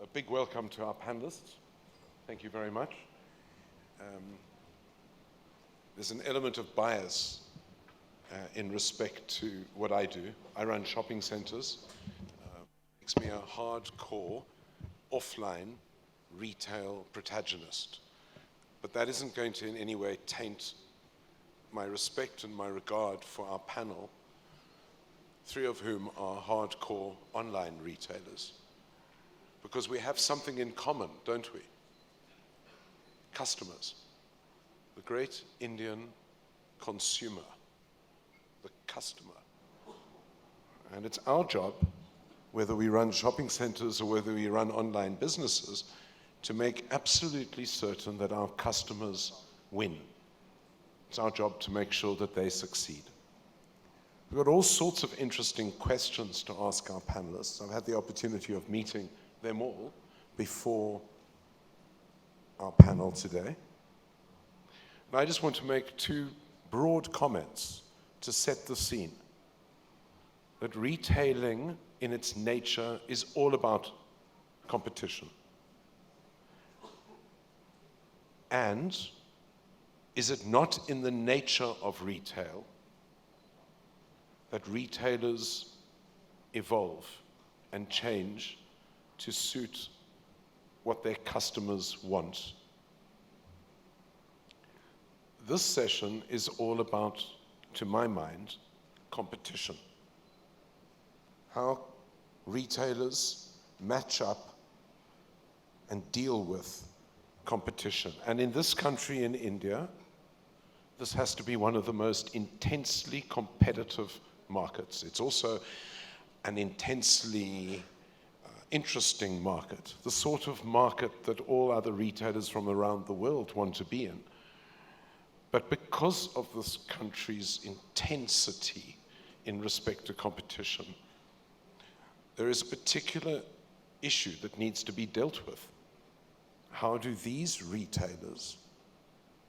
A big welcome to our panelists. Thank you very much. There's an element of bias in respect to what I do. I run shopping centers. Makes me a hardcore offline retail protagonist. But that isn't going to in any way taint my respect and my regard for our panel, three of whom are hardcore online retailers. Because we have something in common, don't we? Customers. The great Indian consumer. The customer. And it's our job, whether we run shopping centers or whether we run online businesses, to make absolutely certain that our customers win. It's our job to make sure that they succeed. We've got all sorts of interesting questions to ask our panelists. I've had the opportunity of meeting them all before our panel today. And I just want to make two broad comments to set the scene. That retailing in its nature is all about competition. And is it not in the nature of retail that retailers evolve and change to suit what their customers want? This session is all about, to my mind, competition. How retailers match up and deal with competition. And in this country, in India, this has to be one of the most intensely competitive markets. It's also an intensely interesting market, the sort of market that all other retailers from around the world want to be in. But because of this country's intensity in respect to competition, there is a particular issue that needs to be dealt with. How do these retailers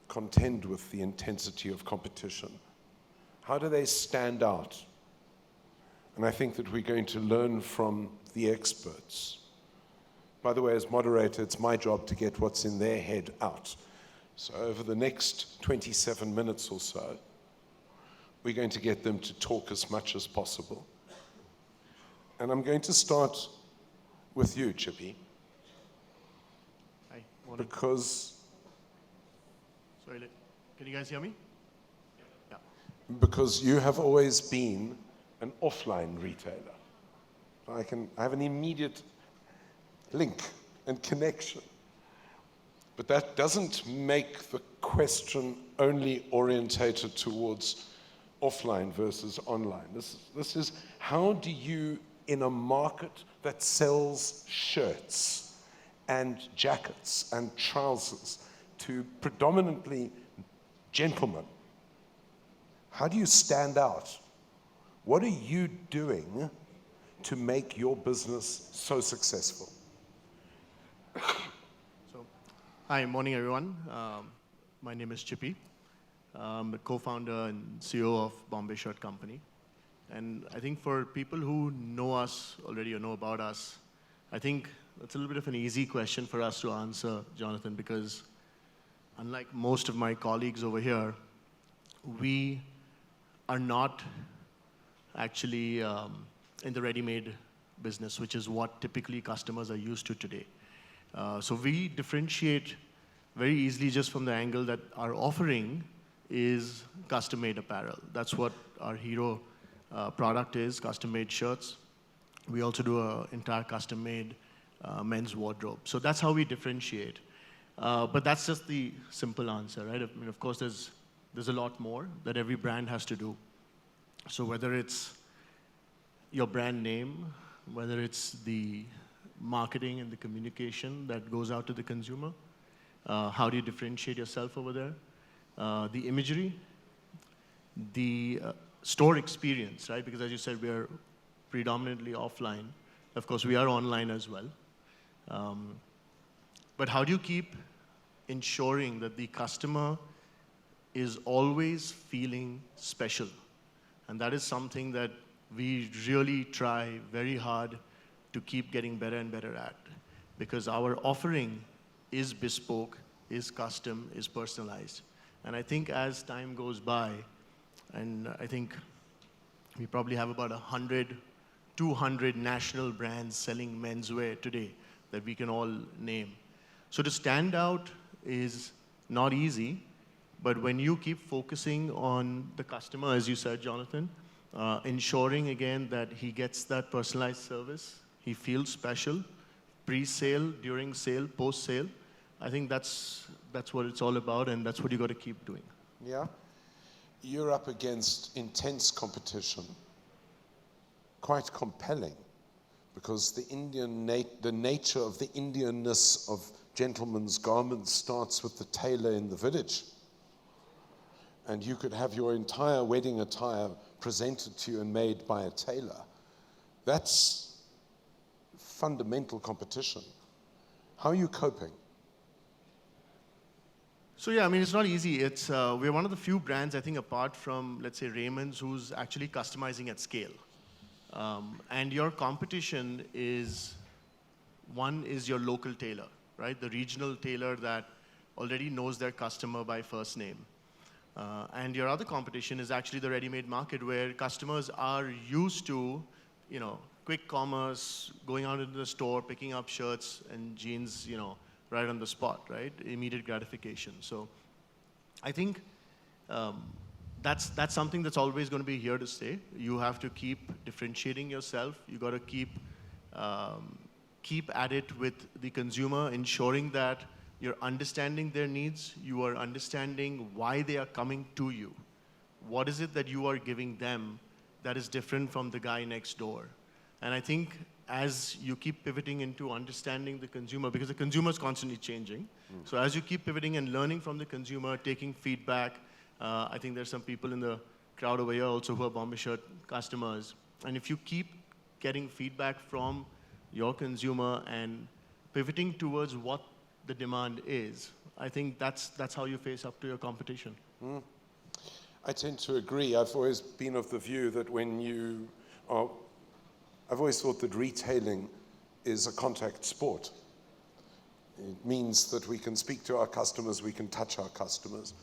contend with the intensity of competition? How do they stand out? And I think that we're going to learn from the experts. By the way, as moderator, it's my job to get what's in their head out. So over the next 27 minutes or so, we're going to get them to talk as much as possible. And I'm going to start with you, Chippy. Hi, morning. Because... Sorry, can you guys hear me? Yeah. Because you have always been an offline retailer. I have an immediate link and connection. But that doesn't make the question only orientated towards offline versus online. This is, how do you, in a market that sells shirts and jackets and trousers to predominantly gentlemen, how do you stand out? What are you doing to make your business so successful? Hi, morning everyone. My name is Chippy. I'm the co-founder and CEO of Bombay Shirt Company. And I think for people who know us already or know about us, I think it's a little bit of an easy question for us to answer, Jonathan, because unlike most of my colleagues over here, we are not actually in the ready-made business, which is what typically customers are used to today. So we differentiate very easily just from the angle that our offering is custom-made apparel. That's what our hero product is, custom-made shirts. We also do an entire custom-made men's wardrobe. So that's how we differentiate. But that's just the simple answer, right? I mean, of course, there's a lot more that every brand has to do. So whether it's your brand name, whether it's the marketing and the communication that goes out to the consumer, how do you differentiate yourself over there, the imagery, the store experience, right? Because as you said, we are predominantly offline. Of course, we are online as well. But how do you keep ensuring that the customer is always feeling special? And that is something that we really try very hard to keep getting better and better at. because our offering is bespoke, is custom, is personalized. And I think as time goes by, and I think we probably have about 100, 200 national brands selling menswear today that we can all name. So to stand out is not easy, but when you keep focusing on the customer, as you said, Jonathan, ensuring again that he gets that personalized service, he feels special, pre-sale, during sale, post-sale, I think that's what it's all about, and that's what you got to keep doing. Yeah? You're up against intense competition, quite compelling, because the nature of the Indianness of gentlemen's garments starts with the tailor in the village. And you could have your entire wedding attire presented to you and made by a tailor. That's fundamental competition. How are you coping? So yeah, I mean, it's not easy. We're one of the few brands, I think, apart from, let's say, Raymond's, who's actually customizing at scale. And your competition is, one is your local tailor, right? The regional tailor that already knows their customer by first name. And your other competition is actually the ready-made market, where customers are used to, quick commerce, going out into the store, picking up shirts and jeans, right on the spot, right? Immediate gratification. So I think that's something that's always going to be here to stay. You have to keep differentiating yourself. You got to keep at it with the consumer, ensuring that you're understanding their needs, you are understanding why they are coming to you. What is it that you are giving them that is different from the guy next door? And I think as you keep pivoting into understanding the consumer, because the consumer is constantly changing, so as you keep pivoting and learning from the consumer, taking feedback, I think there's some people in the crowd over here also who are Bombay shirt customers. And if you keep getting feedback from your consumer and pivoting towards what the demand is, I think that's how you face up to your competition. I tend to agree. I've always been of the view that I've always thought that retailing is a contact sport. It means that we can speak to our customers, we can touch our customers,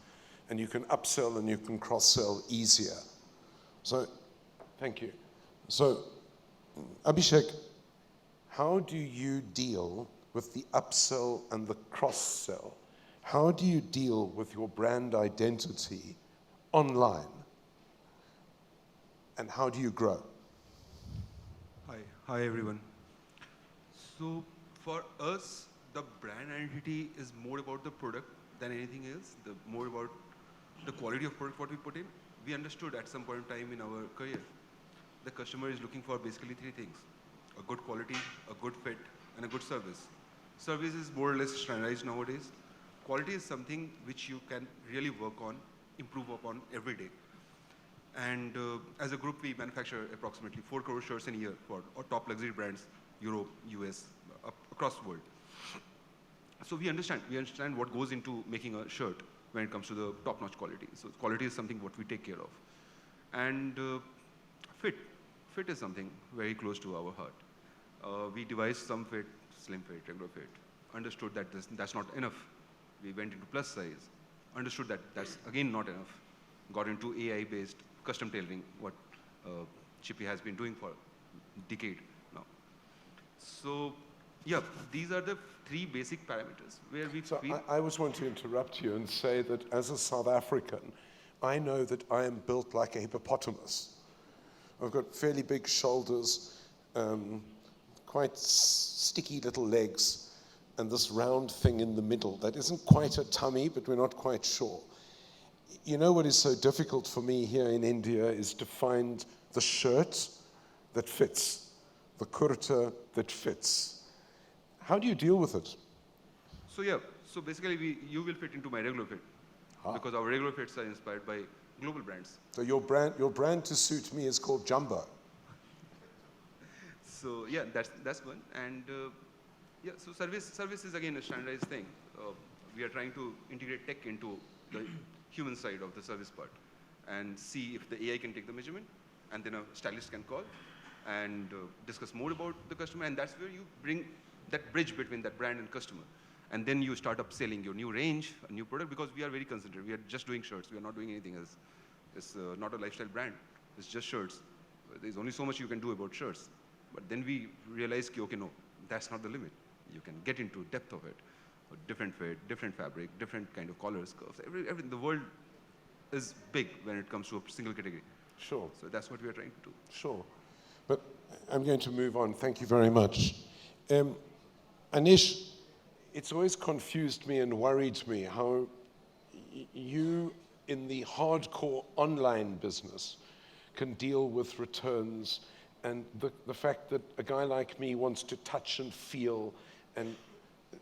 and you can upsell and you can cross-sell easier. So, thank you. So, Abhishek, how do you deal with the upsell and the cross-sell? How do you deal with your brand identity online? And how do you grow? Hi everyone. So for us, the brand identity is more about the product than anything else, more about the quality of product what we put in. We understood at some point in time in our career, the customer is looking for basically three things: a good quality, a good fit, and a good service. Service is more or less standardized nowadays. Quality is something which you can really work on, improve upon every day. And as a group, we manufacture approximately 4 crore shirts in a year for our top luxury brands, Europe, US, across the world. So we understand what goes into making a shirt when it comes to the top-notch quality. So quality is something what we take care of. And fit is something very close to our heart. We devised some fit, slim fit, regular fit, understood that that's not enough. We went into plus size, understood that that's again not enough. Got into AI-based custom tailoring, what Chippy has been doing for a decade now. So, yeah, these are the 3 basic parameters where we feel. I always want to interrupt you and say that as a South African, I know that I am built like a hippopotamus. I've got fairly big shoulders, quite sticky little legs, and this round thing in the middle that isn't quite a tummy, but we're not quite sure. You know what is so difficult for me here in India is to find the shirt that fits, the kurta that fits. How do you deal with it? So yeah, so basically you will fit into my regular fit because our regular fits are inspired by global brands. So your brand to suit me is called Jumbo. So yeah, that's one. And yeah, so service is again a standardized thing. We are trying to integrate tech into the human side of the service part and see if the AI can take the measurement, and then a stylist can call and discuss more about the customer, and that's where you bring that bridge between that brand and customer. And then you start upselling your new range, a new product, because we are very concentrated. We are just doing shirts. We are not doing anything else. It's not a lifestyle brand. It's just shirts. There's only so much you can do about shirts. But then we realized, okay, no, that's not the limit. You can get into depth of it. Different fit, different fabric, different kind of collars, curves. The world is big when it comes to a single category. Sure. So that's what we are trying to do. Sure. But I'm going to move on. Thank you very much. Anish, it's always confused me and worried me how you, in the hardcore online business, can deal with returns and the fact that a guy like me wants to touch and feel, and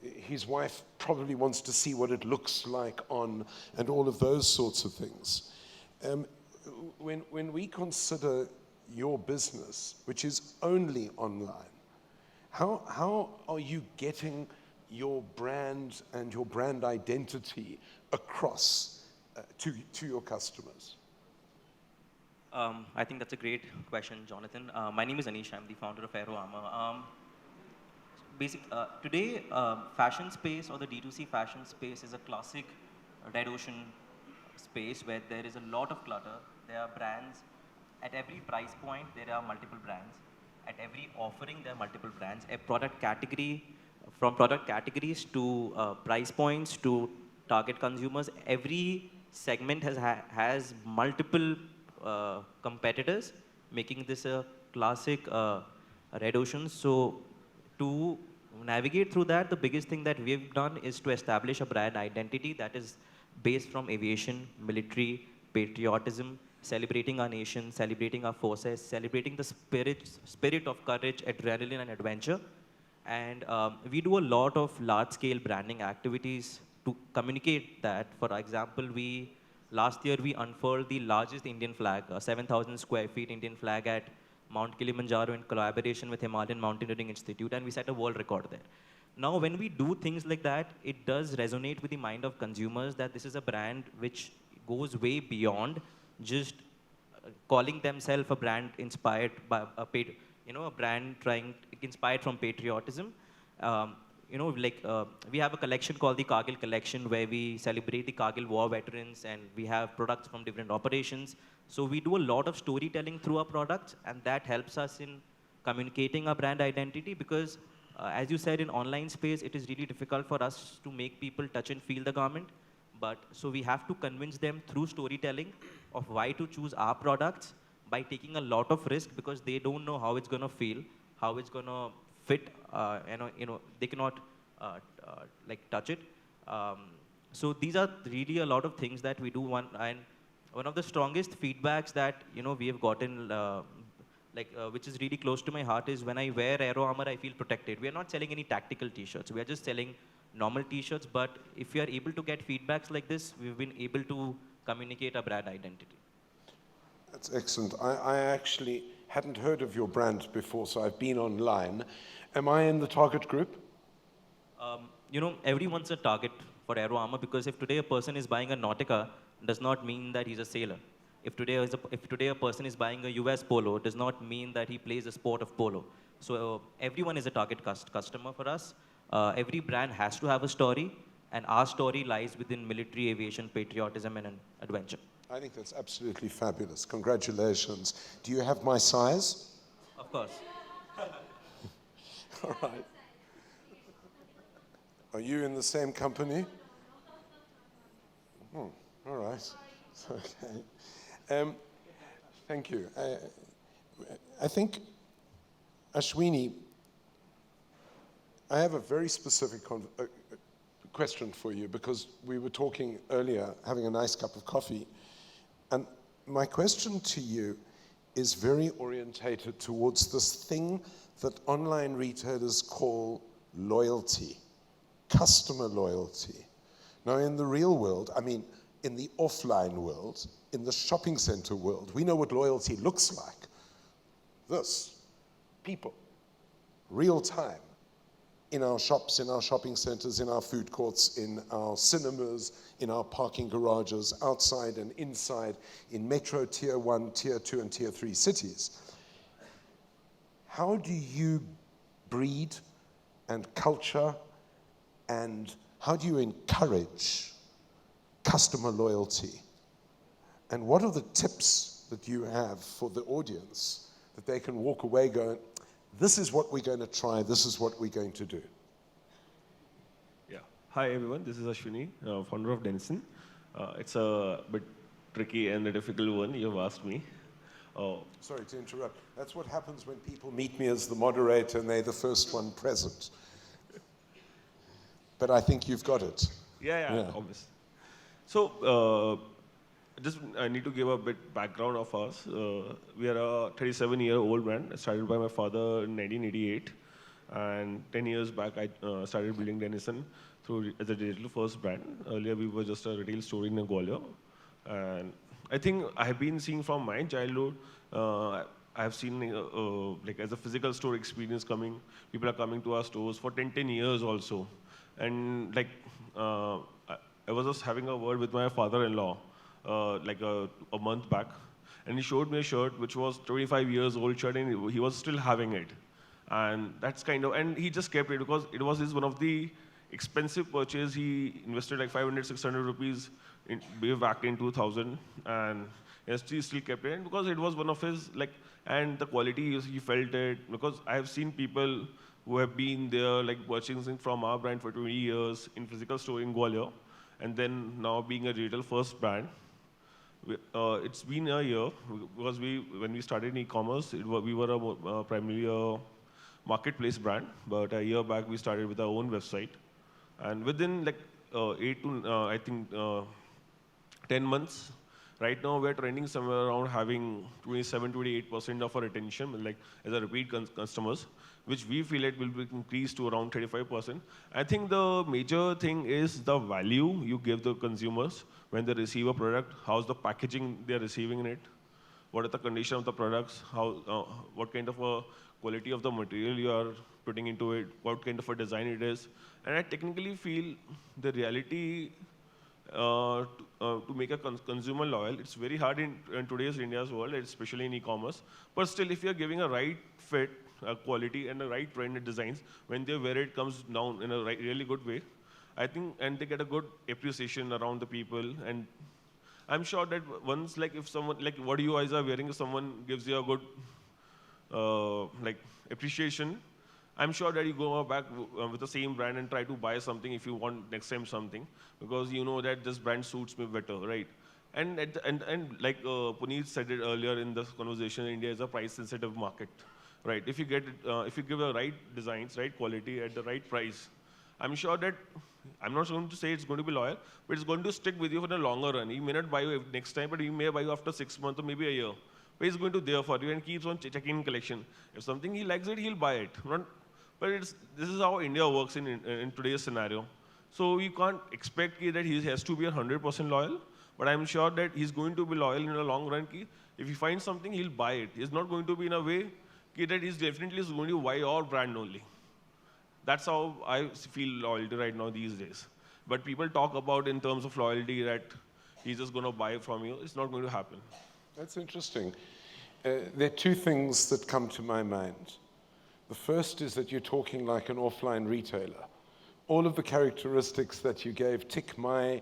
his wife probably wants to see what it looks like on, and all of those sorts of things. When we consider your business, which is only online, how are you getting your brand and your brand identity across to your customers? I think that's a great question, Jonathan. My name is Anish. I'm the founder of Aero Armour. Today, fashion space or the D2C fashion space is a classic red ocean space where there is a lot of clutter. There are brands. At every price point, there are multiple brands. At every offering, there are multiple brands. A product category, from product categories to price points to target consumers, every segment has multiple competitors, making this a classic red ocean. So to navigate through that, the biggest thing that we've done is to establish a brand identity that is based from aviation, military, patriotism, celebrating our nation, celebrating our forces, celebrating the spirit of courage, adrenaline, and adventure. And we do a lot of large-scale branding activities to communicate that. For example, last year we unfurled the largest Indian flag, a 7,000 square feet Indian flag at Mount Kilimanjaro in collaboration with Himalayan Mountaineering Institute, and we set a world record there. Now, when we do things like that, it does resonate with the mind of consumers that this is a brand which goes way beyond just calling themselves a brand inspired by a brand inspired from patriotism. We have a collection called the Kargil collection where we celebrate the Kargil war veterans, and we have products from different operations. So we do a lot of storytelling through our products, and that helps us in communicating our brand identity because, as you said, in online space, it is really difficult for us to make people touch and feel the garment. So we have to convince them through storytelling of why to choose our products by taking a lot of risk because they don't know how it's going to feel, how it's going to fit, they cannot touch it. So these are really a lot of things that we do. And one of the strongest feedbacks that we have gotten, which is really close to my heart, is when I wear Aero Armour, I feel protected. We are not selling any tactical T-shirts. We are just selling normal T-shirts. But if we are able to get feedbacks like this, we've been able to communicate our brand identity. That's excellent. I actually hadn't heard of your brand before, so I've been online. Am I in the target group? Everyone's a target for Aero Armour because if today a person is buying a Nautica, does not mean that he's a sailor. If today a person is buying a US Polo, does not mean that he plays a sport of polo. So everyone is a target customer for us. Every brand has to have a story, and our story lies within military, aviation, patriotism, and adventure. I think that's absolutely fabulous. Congratulations. Do you have my size? Of course. All right. Are you in the same company? All right. Okay. Thank you. I think, Ashwini, I have a very specific question for you because we were talking earlier, having a nice cup of coffee, and my question to you is very orientated towards this thing that online retailers call loyalty, customer loyalty. Now, in the real world, in the offline world, in the shopping center world, we know what loyalty looks like. This, people, real time, in our shops, in our shopping centers, in our food courts, in our cinemas, in our parking garages, outside and inside, in metro tier 1, tier 2, and tier 3 cities. How do you breed and culture, and how do you encourage customer loyalty? And what are the tips that you have for the audience that they can walk away going, this is what we're going to try, this is what we're going to do? Yeah. Hi, everyone. This is Ashwini, founder of Dennison. It's a bit tricky and a difficult one you've asked me. Sorry to interrupt. That's what happens when people meet me as the moderator and they're the first one present. But I think you've got it. Yeah, obviously. So, just I need to give a bit background of us. We are a 37-year-old brand. I started by my father in 1988. And 10 years back, I started building Dennison as a digital-first brand. Earlier, we were just a retail store in Gwalior. And I think I have been seeing from my childhood, I have seen like as a physical store experience coming. People are coming to our stores for 10 years also. And like, I was just having a word with my father-in-law like a month back, and he showed me a shirt which was 25 years old shirt, and he was still having it. And that's kind of, and he just kept it because it was one of the expensive purchase. He invested like 500, 600 rupees way back in 2000, and he still kept it because it was one of his, like, and the quality, he felt it, because I have seen people who have been there, like purchasing from our brand for 20 years in physical store in Gwalior, and then now being a digital first brand. It's been a year because when we started in e-commerce, we were primarily a marketplace brand, but a year back we started with our own website, and within like 8 to 10 months, right now we're trending somewhere around having 27-28% of our retention, like as a repeat customers, which we feel it will be increased to around 35%. I think the major thing is the value you give the consumers when they receive a product, how's the packaging they're receiving in it, what are the condition of the products, what kind of a quality of the material you are putting into it, what kind of a design it is. And I technically feel the reality to make a consumer loyal, it's very hard in today's India's world, especially in e-commerce. But still, if you're giving a right fit, quality, and the right trend and designs, when they wear it, comes down in a really good way, I think, and they get a good appreciation around the people. And I'm sure that once, like, if someone, like what you guys are wearing, if someone gives you a good, like, appreciation, I'm sure that you go back with the same brand and try to buy something if you want next time something, because you know that this brand suits me better, right? And like Puneet said it earlier in this conversation, India is a price-sensitive market, right? If you get if you give the right designs, right quality at the right price, I'm sure that, I'm not going to say it's going to be loyal, but it's going to stick with you for the longer run. He may not buy you next time, but he may buy you after 6 months or maybe a year. But he's going to there for you and keeps on checking in collection. If something he likes it, he'll buy it. But this is how India works in today's scenario. So you can't expect that he has to be 100% loyal, but I'm sure that he's going to be loyal in the long run. If he finds something, he'll buy it. He's not going to be in a way that he's definitely going to buy our brand only. That's how I feel loyalty right now these days. But people talk about in terms of loyalty that he's just going to buy from you. It's not going to happen. That's interesting. There are two things that come to my mind. The first is that you're talking like an offline retailer. All of the characteristics that you gave tick my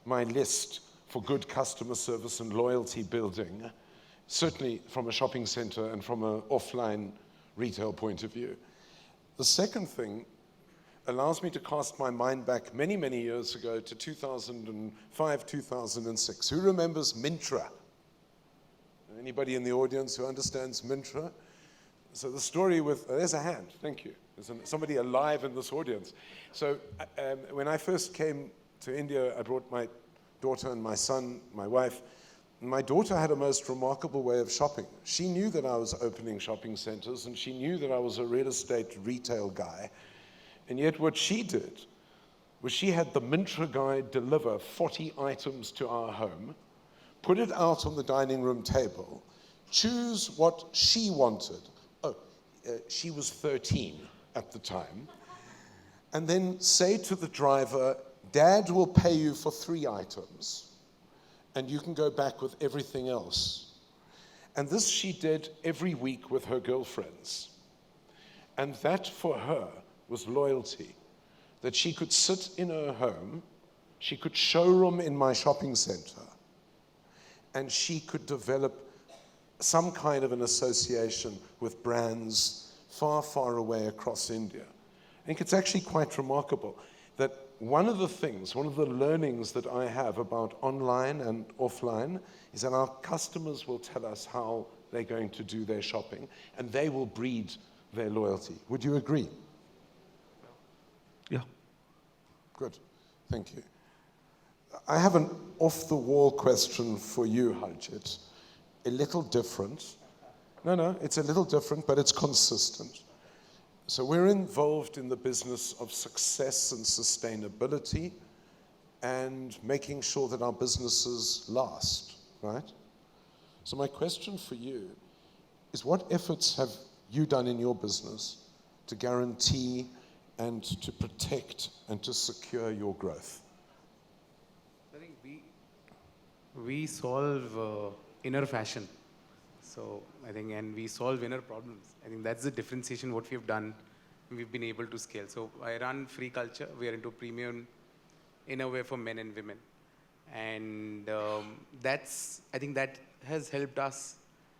list for good customer service and loyalty building, certainly from a shopping center and from an offline retail point of view. The second thing allows me to cast my mind back many, many years ago to 2005, 2006. Who remembers Myntra? Anybody in the audience who understands Myntra? So the story with, there's a hand, thank you. There's somebody alive in this audience. So when I first came to India, I brought my daughter and my son, my wife. My daughter had a most remarkable way of shopping. She knew that I was opening shopping centers, and she knew that I was a real estate retail guy. And yet what she did was she had the Myntra guy deliver 40 items to our home, put it out on the dining room table, choose what she wanted. She was 13 at the time, and then say to the driver, Dad will pay you for 3 items, and you can go back with everything else. And this she did every week with her girlfriends. And that for her was loyalty. That she could sit in her home, she could showroom in my shopping center, and she could develop some kind of an association with brands far, far away across India. I think it's actually quite remarkable that one of the learnings that I have about online and offline is that our customers will tell us how they're going to do their shopping, and they will breed their loyalty. Would you agree? Yeah. Good, thank you. I have an off-the-wall question for you, Harshit. A little different. No, it's a little different, but it's consistent. So we're involved in the business of success and sustainability and making sure that our businesses last, right? So my question for you is, what efforts have you done in your business to guarantee and to protect and to secure your growth? I think we solve inner fashion. So I think, and we solve inner problems. I think that's the differentiation what we've done. We've been able to scale. So I run Freecultr. We are into premium innerwear for men and women. And I think that has helped us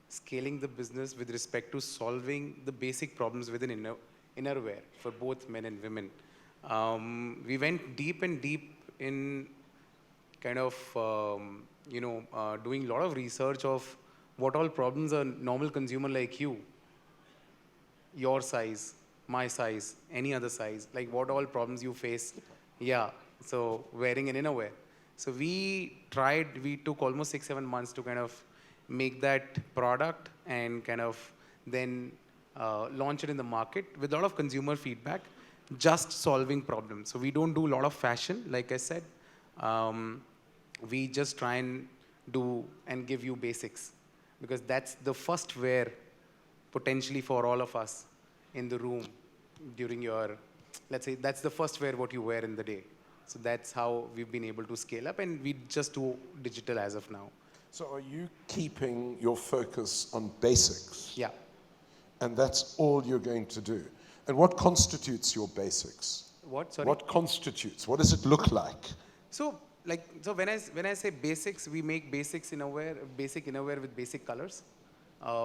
scaling the business with respect to solving the basic problems within innerwear for both men and women. We went deep and deep in kind of, doing a lot of research of what all problems a normal consumer like you, your size, my size, any other size, like what all problems you face. Yeah, so wearing an innerwear. So we took almost 6-7 months to kind of make that product and kind of then launch it in the market with a lot of consumer feedback, just solving problems. So we don't do a lot of fashion, like I said. We just try and do and give you basics, because that's the first wear potentially for all of us in the room during your, let's say, that's the first wear what you wear in the day. So that's how we've been able to scale up, and we just do digital as of now. So are you keeping your focus on basics? Yeah. And that's all you're going to do? And what constitutes your basics? What, sorry? What constitutes? What does it look like? So when I say basics, we make basic innerwear with basic colors.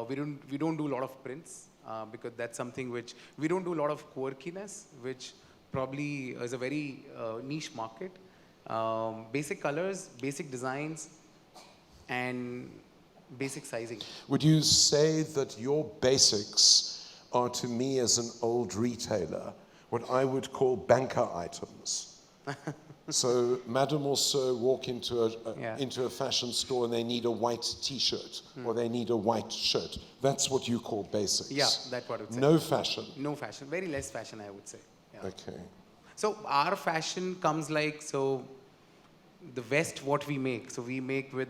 We don't do a lot of prints because that's something which we don't do a lot of quirkiness, which probably is a very niche market. Basic colors, basic designs, and basic sizing. Would you say that your basics are, to me as an old retailer, what I would call banker items? So Madame or Sir walk into a fashion store and they need a white T-shirt or they need a white shirt. That's what you call basics? Yeah, that's what I would say. No fashion? No fashion. Very less fashion, I would say. Yeah. Okay. So our fashion comes like, so the vest what we make, so we make with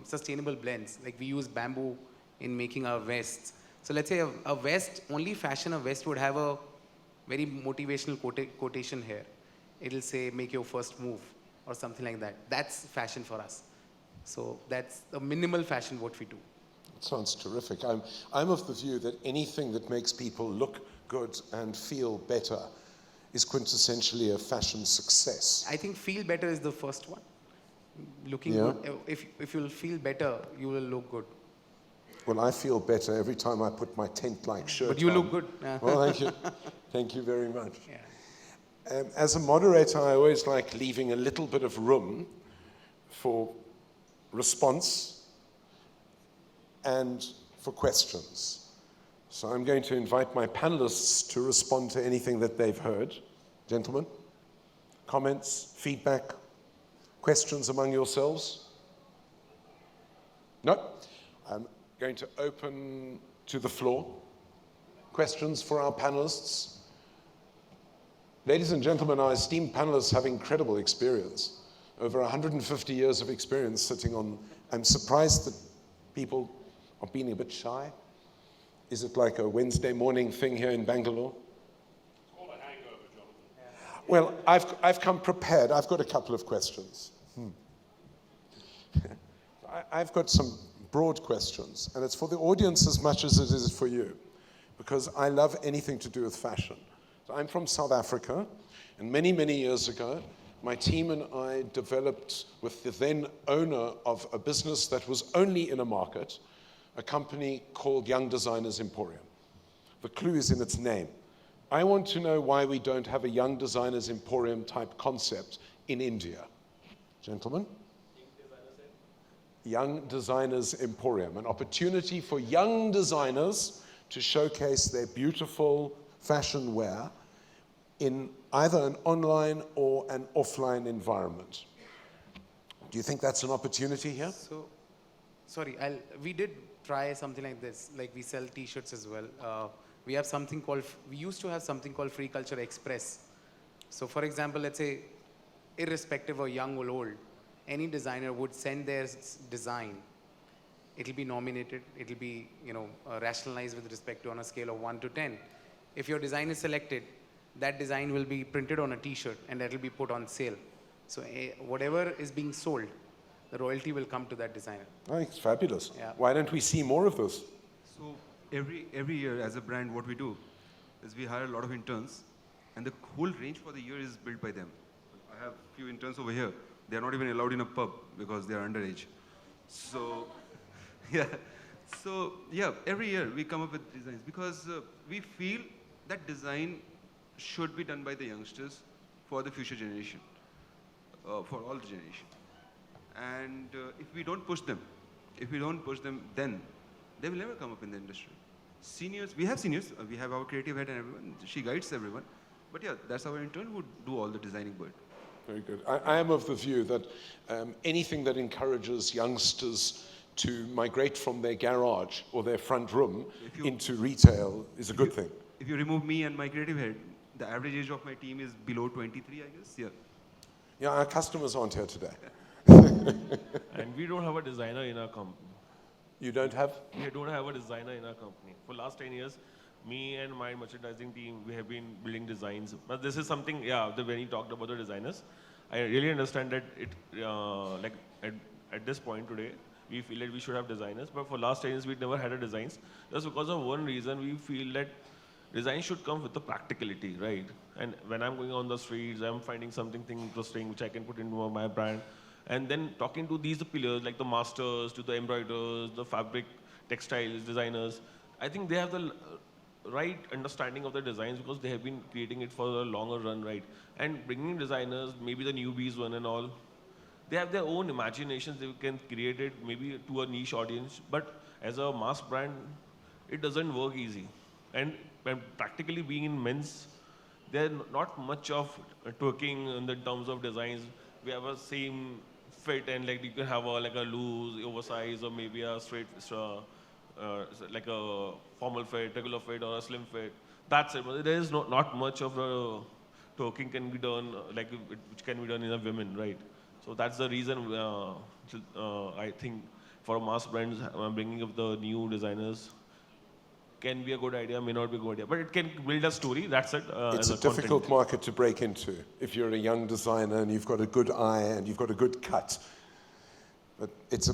sustainable blends. Like we use bamboo in making our vests. So let's say a vest, only fashion a vest would have a very motivational quotation here. It'll say, make your first move or something like that. That's fashion for us. So that's a minimal fashion what we do. That sounds terrific. I'm of the view that anything that makes people look good and feel better is quintessentially a fashion success. I think feel better is the first one. Looking good. If you'll feel better, you will look good. Well, I feel better every time I put my tent-like shirt on. But you look good. Well, thank you. Thank you very much. Yeah. As a moderator, I always like leaving a little bit of room for response and for questions. So I'm going to invite my panelists to respond to anything that they've heard. Gentlemen, comments, feedback, questions among yourselves? No? I'm going to open to the floor. Questions for our panelists? Ladies and gentlemen, our esteemed panelists have incredible experience. Over 150 years of experience sitting on. I'm surprised that people are being a bit shy. Is it like a Wednesday morning thing here in Bangalore? It's called a hangover, Jonathan. Well, I've come prepared. I've got a couple of questions. I've got some broad questions, and it's for the audience as much as it is for you. because I love anything to do with fashion. So I'm from South Africa, and many, many years ago, my team and I developed with the then owner of a business that was only in a market, a company called Young Designers Emporium. The clue is in its name. I want to know why we don't have a Young Designers Emporium type concept in India. Gentlemen? Young Designers Emporium, an opportunity for young designers to showcase their beautiful fashion wear in either an online or an offline environment. Do you think that's an opportunity here? So, sorry, we did try something like this. Like we sell T-shirts as well. We used to have something called Freecultr Express. So for example, let's say, irrespective of young or old, any designer would send their design. It'll be nominated. It'll be, rationalized with respect to on a scale of 1 to 10. If your design is selected, that design will be printed on a T-shirt and that will be put on sale. So whatever is being sold, the royalty will come to that designer. Oh, it's fabulous. Yeah. Why don't we see more of this? So every year as a brand, what we do is we hire a lot of interns, and the whole range for the year is built by them. I have a few interns over here. They are not even allowed in a pub because they are underage. So, yeah, every year we come up with designs because we feel that design should be done by the youngsters for the future generation, for all the generation. And if we don't push them, then they will never come up in the industry. Seniors, we have our creative head and everyone, she guides everyone. But yeah, that's our intern who do all the designing work. Very good. I am of the view that anything that encourages youngsters to migrate from their garage or their front room into retail is a good thing. If you remove me and my creative head, the average age of my team is below 23, I guess. Yeah. Yeah, our customers aren't here today. And we don't have a designer in our company. You don't have? We don't have a designer in our company. For last 10 years, me and my merchandising team, we have been building designs. But this is something, when you talked about the designers, I really understand that at this point today, we feel that we should have designers. But for last 10 years, we never had a designs. Just because of one reason, we feel that design should come with the practicality, right? And when I'm going on the streets, I'm finding something interesting which I can put into my brand. And then talking to these pillars, like the masters, to the embroiderers, the fabric, textiles, designers, I think they have the right understanding of the designs because they have been creating it for a longer run, right? And bringing designers, maybe the newbies one and all, they have their own imaginations. They can create it maybe to a niche audience, but as a mass brand, it doesn't work easy. And practically being in men's, there's not much of twerking in the terms of designs. We have a same fit, and like you can have a loose, oversized, or maybe a straight, like a formal fit, regular fit, or a slim fit. That's it. But there is not much of a twerking can be done, which can be done in a women, right? So that's the reason I think for mass brands, bringing up the new designers can be a good idea, may not be a good idea, but it can build a story. That's it. It's a difficult market to break into if you're a young designer and you've got a good eye and you've got a good cut. But it's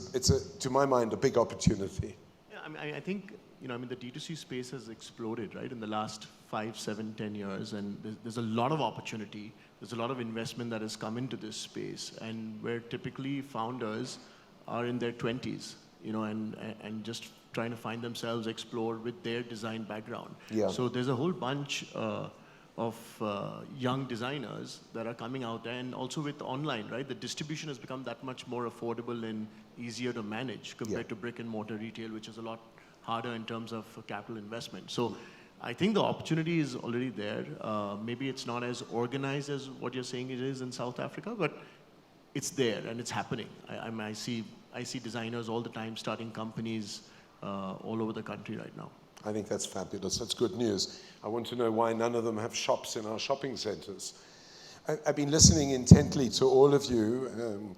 to my mind, a big opportunity. Yeah, I think the D2C space has exploded, right, in the last 5, 7, 10 years, and there's a lot of opportunity. There's a lot of investment that has come into this space, and where typically founders are in their 20s, and just trying to find themselves, explore with their design background. Yeah. So there's a whole bunch of young designers that are coming out there, and also with online, right? The distribution has become that much more affordable and easier to manage compared to brick and mortar retail, which is a lot harder in terms of capital investment. So I think the opportunity is already there. Maybe it's not as organized as what you're saying it is in South Africa, but it's there and it's happening. I see designers all the time starting companies all over the country right now. I think that's fabulous. That's good news. I want to know why none of them have shops in our shopping centers. I've been listening intently to all of you.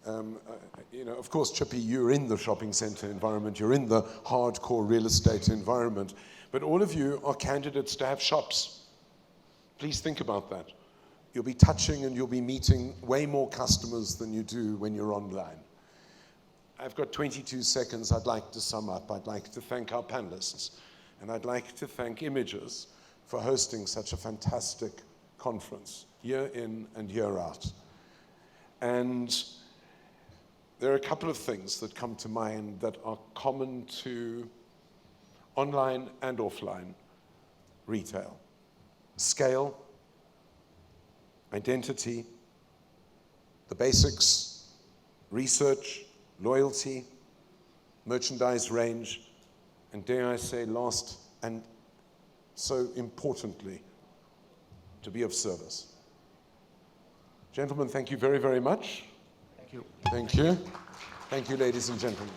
Of course, Chippy, you're in the shopping center environment. You're in the hardcore real estate environment. But all of you are candidates to have shops. Please think about that. You'll be touching and you'll be meeting way more customers than you do when you're online. I've got 22 seconds. I'd like to sum up. I'd like to thank our panelists And I'd like to thank Images for hosting such a fantastic conference, year in and year out. And there are a couple of things that come to mind that are common to online and offline retail. Scale, identity, the basics, research, loyalty, merchandise range, and dare I say last and so importantly, to be of service. Gentlemen, thank you very, very much. Thank you. Thank you. Thank you, ladies and gentlemen.